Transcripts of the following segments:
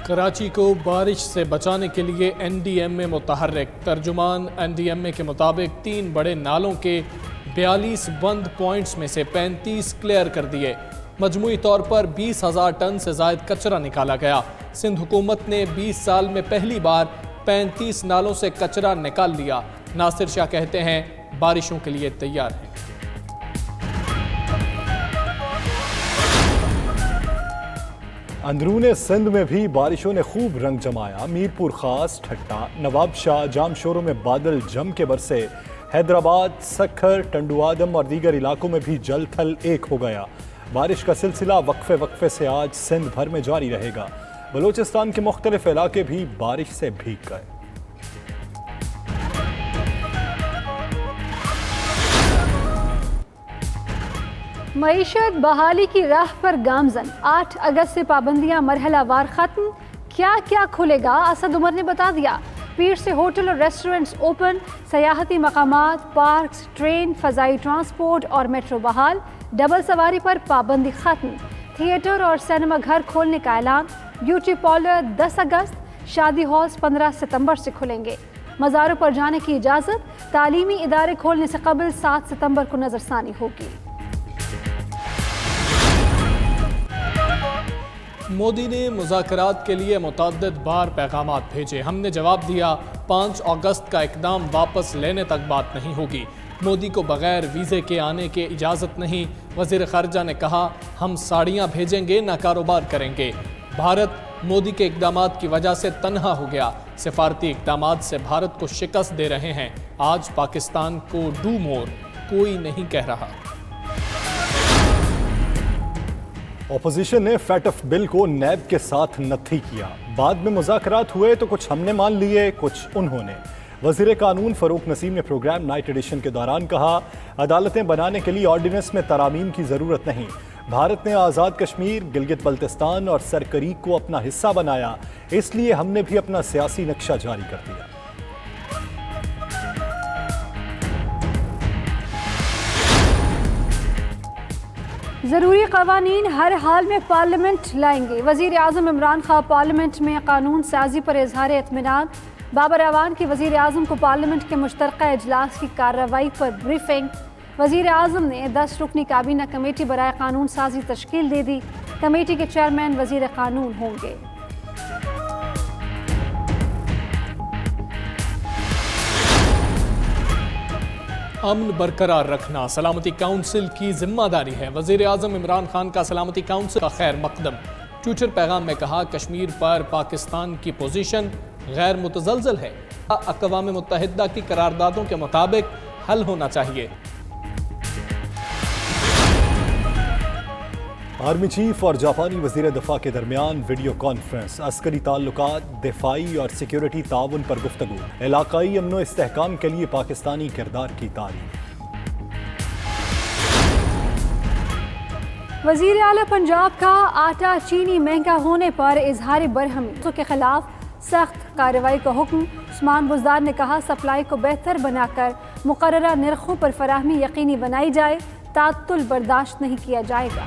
کراچی کو بارش سے بچانے کے لیے این ڈی ایم اے متحرک۔ ترجمان این ڈی ایم اے کے مطابق 3 بڑے نالوں کے 42 بند پوائنٹس میں سے 35 کلیئر کر دیے۔ مجموعی طور پر 20,000 ٹن سے زائد کچرا نکالا گیا۔ سندھ حکومت نے 20 سال میں پہلی بار 35 نالوں سے کچرا نکال لیا۔ ناصر شاہ کہتے ہیں بارشوں کے لیے تیار ہیں۔ اندرون سندھ میں بھی بارشوں نے خوب رنگ جمایا۔ میرپور خاص، ٹھٹا، نواب شاہ، جام شوروں میں بادل جم کے برسے۔ حیدرآباد، سکھر، ٹنڈو آدم اور دیگر علاقوں میں بھی جل تھل ایک ہو گیا۔ بارش کا سلسلہ وقفے سے آج سندھ بھر میں جاری رہے گا۔ بلوچستان کے مختلف علاقے بھی بارش سے بھیگ گئے۔ معیشت بحالی کی راہ پر گامزن۔ 8 اگست سے پابندیاں مرحلہ وار ختم۔ کیا کیا کھلے گا، اسد عمر نے بتا دیا۔ پیر سے ہوٹل اور ریسٹورنٹس اوپن، سیاحتی مقامات، پارکس، ٹرین، فضائی ٹرانسپورٹ اور میٹرو بحال۔ ڈبل سواری پر پابندی ختم۔ تھیٹر اور سینما گھر کھولنے کا اعلان۔ بیوٹی پارلر 10 اگست، شادی ہالز 15 ستمبر سے کھلیں گے۔ مزاروں پر جانے کی اجازت۔ تعلیمی ادارے کھولنے سے قبل 7 ستمبر کو نظر ثانی ہوگی۔ مودی نے مذاکرات کے لیے متعدد بار پیغامات بھیجے۔ ہم نے جواب دیا 5 اگست کا اقدام واپس لینے تک بات نہیں ہوگی۔ مودی کو بغیر ویزے کے آنے کی اجازت نہیں۔ وزیر خارجہ نے کہا ہم ساڑیاں بھیجیں گے نہ کاروبار کریں گے۔ بھارت مودی کے اقدامات کی وجہ سے تنہا ہو گیا۔ سفارتی اقدامات سے بھارت کو شکست دے رہے ہیں۔ آج پاکستان کو ڈو مور کوئی نہیں کہہ رہا۔ اپوزیشن نے فیٹف بل کو نیب کے ساتھ نتھی کیا۔ بعد میں مذاکرات ہوئے تو کچھ ہم نے مان لیے، کچھ انہوں نے۔ وزیر قانون فاروق نسیم نے پروگرام نائٹ ایڈیشن کے دوران کہا عدالتیں بنانے کے لیے آرڈیننس میں ترامیم کی ضرورت نہیں۔ بھارت نے آزاد کشمیر، گلگت بلتستان اور سرکریک کو اپنا حصہ بنایا، اس لیے ہم نے بھی اپنا سیاسی نقشہ جاری کر دیا۔ ضروری قوانین ہر حال میں پارلیمنٹ لائیں گے۔ وزیر اعظم عمران خان پارلیمنٹ میں قانون سازی پر اظہار اطمینان۔ بابر اعوان کی وزیر اعظم کو پارلیمنٹ کے مشترکہ اجلاس کی کارروائی پر بریفنگ۔ وزیر اعظم نے 10 رکنی کابینہ کمیٹی برائے قانون سازی تشکیل دے دی۔ کمیٹی کے چیئرمین وزیر قانون ہوں گے۔ امن برقرار رکھنا سلامتی کونسل کی ذمہ داری ہے۔ وزیر اعظم عمران خان کا سلامتی کونسل کا خیر مقدم۔ ٹویٹر پیغام میں کہا کشمیر پر پاکستان کی پوزیشن غیر متزلزل ہے۔ اقوام متحدہ کی قراردادوں کے مطابق حل ہونا چاہیے۔ آرمی چیف اور جاپانی وزیر دفاع کے درمیان ویڈیو کانفرنس۔ عسکری تعلقات، دفاعی اور سیکیورٹی تعاون پر گفتگو۔ علاقائی امن و استحکام کے لیے پاکستانی کردار کی تعریف۔ وزیر اعلیٰ پنجاب کا آٹا چینی مہنگا ہونے پر اظہار برہمی کے خلاف سخت کارروائی کا حکم۔ عثمان بزدار نے کہا سپلائی کو بہتر بنا کر مقررہ نرخوں پر فراہمی یقینی بنائی جائے، تعطل برداشت نہیں کیا جائے گا۔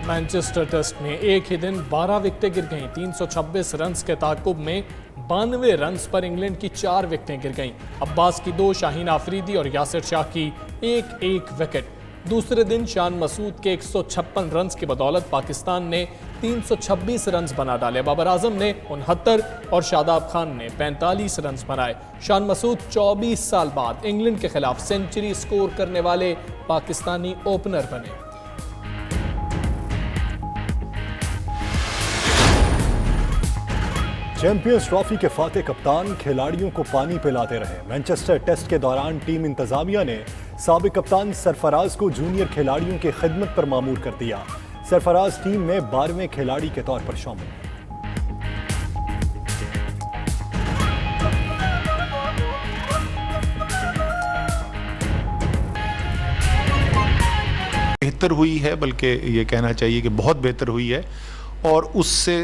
مانچسٹر ٹیسٹ میں ایک ہی دن 12 وکٹیں گر گئیں۔ 326 رنز کے تعاقب میں 92 رنز پر انگلینڈ کی 4 وکٹیں گر گئیں۔ عباس کی 2، شاہین آفریدی اور یاسر شاہ کی ایک وکٹ۔ دوسرے دن شان مسعود کے 156 رنز کی بدولت پاکستان نے 326 رنز بنا ڈالے۔ بابر اعظم نے 69 اور شاداب خان نے 45 رنز بنائے۔ شان مسعود 24 سال بعد انگلینڈ کے خلاف سنچری سکور کرنے والے پاکستانی اوپنر بنے۔ چیمپئنز ٹرافی کے فاتح کپتان کھلاڑیوں کو پانی پلاتے رہے۔ مانچسٹر ٹیسٹ کے دوران ٹیم انتظامیہ نے سابق کپتان سرفراز کو جونیئر کھلاڑیوں کی خدمت پر مامور کر دیا۔ سرفراز ٹیم میں 12ویں کھلاڑی کے طور پر شامل۔ بہتر ہوئی ہے، بلکہ یہ کہنا چاہیے کہ بہت بہتر ہوئی ہے، اور اس سے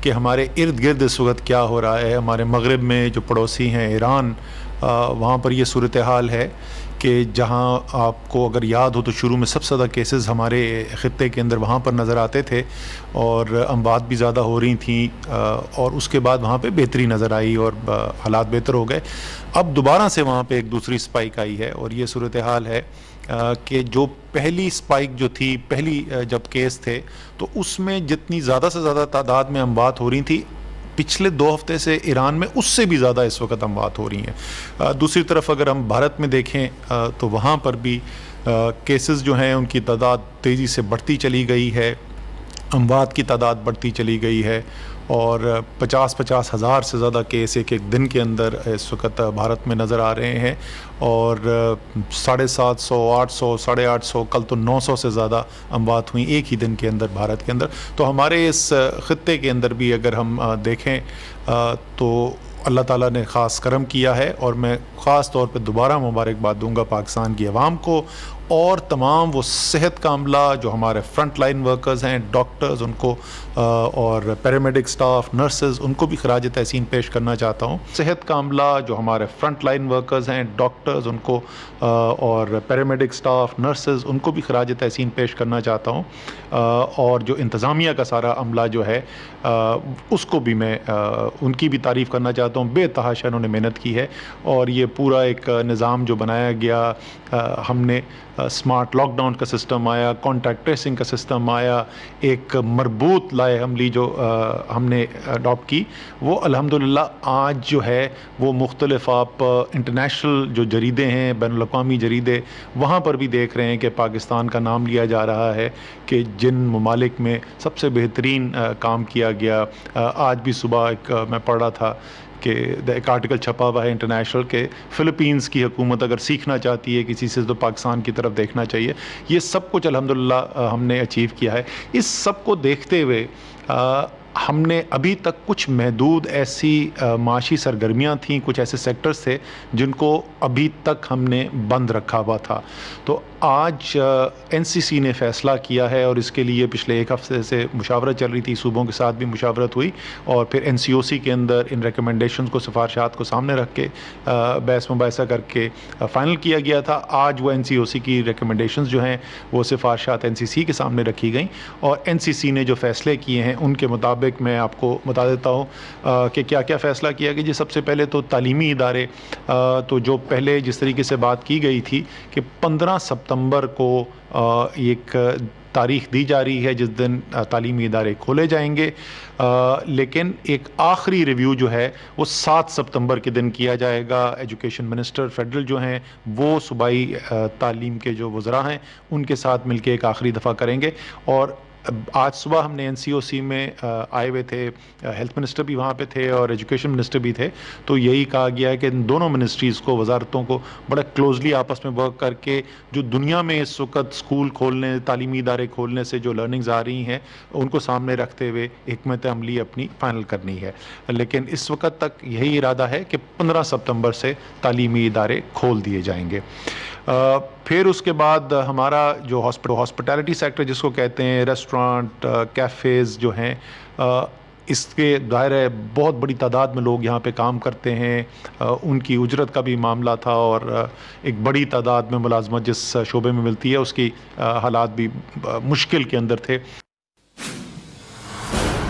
کہ ہمارے ارد گرد اس وقت کیا ہو رہا ہے، ہمارے مغرب میں جو پڑوسی ہیں ایران، وہاں پر یہ صورتحال ہے کہ جہاں آپ کو اگر یاد ہو تو شروع میں سب سے زیادہ کیسز ہمارے خطے کے اندر وہاں پر نظر آتے تھے اور اموات بھی زیادہ ہو رہی تھیں، اور اس کے بعد وہاں پہ بہتری نظر آئی اور حالات بہتر ہو گئے۔ اب دوبارہ سے وہاں پہ ایک دوسری سپائک آئی ہے، اور یہ صورتحال ہے کہ جو پہلی سپائک جو تھی، پہلی جب کیس تھے تو اس میں جتنی زیادہ سے زیادہ تعداد میں اموات ہو رہی تھی، پچھلے 2 ہفتے سے ایران میں اس سے بھی زیادہ اس وقت اموات ہو رہی ہیں۔ دوسری طرف اگر ہم بھارت میں دیکھیں تو وہاں پر بھی کیسز جو ہیں ان کی تعداد تیزی سے بڑھتی چلی گئی ہے، اموات کی تعداد بڑھتی چلی گئی ہے، اور 50 ہزار سے زیادہ کیس ایک دن کے اندر اس وقت بھارت میں نظر آ رہے ہیں، اور 750 800 850 کل تو 900 سے زیادہ اموات ہوئیں ایک ہی دن کے اندر بھارت کے اندر۔ تو ہمارے اس خطے کے اندر بھی اگر ہم دیکھیں تو اللہ تعالیٰ نے خاص کرم کیا ہے، اور میں خاص طور پہ دوبارہ مبارکباد دوں گا پاکستان کی عوام کو اور تمام وہ صحت کا عملہ جو ہمارے فرنٹ لائن ورکرز ہیں، ڈاکٹرز، ان کو اور پیرامیڈک سٹاف، نرسز، ان کو بھی خراج تحسین پیش کرنا چاہتا ہوں۔ صحت کا عملہ جو ہمارے فرنٹ لائن ورکرز ہیں، ڈاکٹرز، ان کو اور پیرامیڈک سٹاف، نرسز، ان کو بھی خراج تحسین پیش کرنا چاہتا ہوں، اور جو انتظامیہ کا سارا عملہ جو ہے اس کو بھی میں ان کی بھی تعریف کرنا چاہتا ہوں۔ بے تحاشا انہوں نے محنت کی ہے، اور یہ پورا ایک نظام جو بنایا گیا، ہم نے اسمارٹ لاک ڈاؤن کا سسٹم آیا، کانٹیکٹ ٹریسنگ کا سسٹم آیا، ایک مربوط لائحہ عملی جو ہم نے اڈاپٹ کی، وہ الحمدللہ آج جو ہے وہ مختلف آپ انٹرنیشنل جو جریدے ہیں، بین الاقوامی جریدے، وہاں پر بھی دیکھ رہے ہیں کہ پاکستان کا نام لیا جا رہا ہے کہ جن ممالک میں سب سے بہترین کام کیا گیا۔ آج بھی صبح ایک میں پڑھ رہا تھا کہ ایک آرٹیکل چھپا ہوا ہے انٹرنیشنل کہ فلپینز کی حکومت اگر سیکھنا چاہتی ہے کسی سے تو پاکستان کی طرف دیکھنا چاہیے۔ یہ سب کچھ الحمدللہ ہم نے اچیو کیا ہے۔ اس سب کو دیکھتے ہوئے ہم نے ابھی تک کچھ محدود ایسی معاشی سرگرمیاں تھیں، کچھ ایسے سیکٹرز تھے جن کو ابھی تک ہم نے بند رکھا ہوا تھا۔ تو آج این سی سی نے فیصلہ کیا ہے، اور اس کے لیے پچھلے 1 ہفتے سے مشاورت چل رہی تھی، صوبوں کے ساتھ بھی مشاورت ہوئی، اور پھر این سی او سی کے اندر ان ریکمنڈیشنز کو، سفارشات کو سامنے رکھ کے بحث مباحثہ کر کے فائنل کیا گیا تھا۔ آج وہ این سی او سی کی ریکمنڈیشنز جو ہیں وہ سفارشات این سی سی کے سامنے رکھی گئیں، اور این سی سی نے جو فیصلے کیے ہیں ان کے مطابق میں آپ کو بتا دیتا ہوں کہ کیا کیا فیصلہ کیا گیا۔ سب سے پہلے تو تعلیمی ادارے، تو جو پہلے جس طریقے سے بات کی گئی تھی کہ 15 ستمبر کو ایک تاریخ دی جا رہی ہے جس دن تعلیمی ادارے کھولے جائیں گے، لیکن ایک آخری ریویو جو ہے وہ 7 ستمبر کے دن کیا جائے گا۔ ایجوکیشن منسٹر فیڈرل جو ہیں وہ صوبائی تعلیم کے جو وزراء ہیں ان کے ساتھ مل کے ایک آخری دفعہ کریں گے۔ اور آج صبح ہم نے این سی او سی میں آئے ہوئے تھے، ہیلتھ منسٹر بھی وہاں پہ تھے اور ایجوکیشن منسٹر بھی تھے، تو یہی کہا گیا ہے کہ ان دونوں منسٹریز کو، وزارتوں کو بڑا کلوزلی آپس میں ورک کر کے جو دنیا میں اس وقت اسکول کھولنے، تعلیمی ادارے کھولنے سے جو لرننگز آ رہی ہیں ان کو سامنے رکھتے ہوئے حکمت عملی اپنی فائنل کرنی ہے۔ لیکن اس وقت تک یہی ارادہ ہے کہ 15 ستمبر سے تعلیمی ادارے کھول دیے جائیں گے۔ پھر اس کے بعد ہمارا جو ہاسپٹیلٹی سیکٹر جس کو کہتے ہیں، ریسٹورانٹ، کیفیز جو ہیں، اس کے ظاہر ہے بہت بڑی تعداد میں لوگ یہاں پہ کام کرتے ہیں، ان کی اجرت کا بھی معاملہ تھا، اور ایک بڑی تعداد میں ملازمت جس شعبے میں ملتی ہے اس کی حالات بھی مشکل کے اندر تھے۔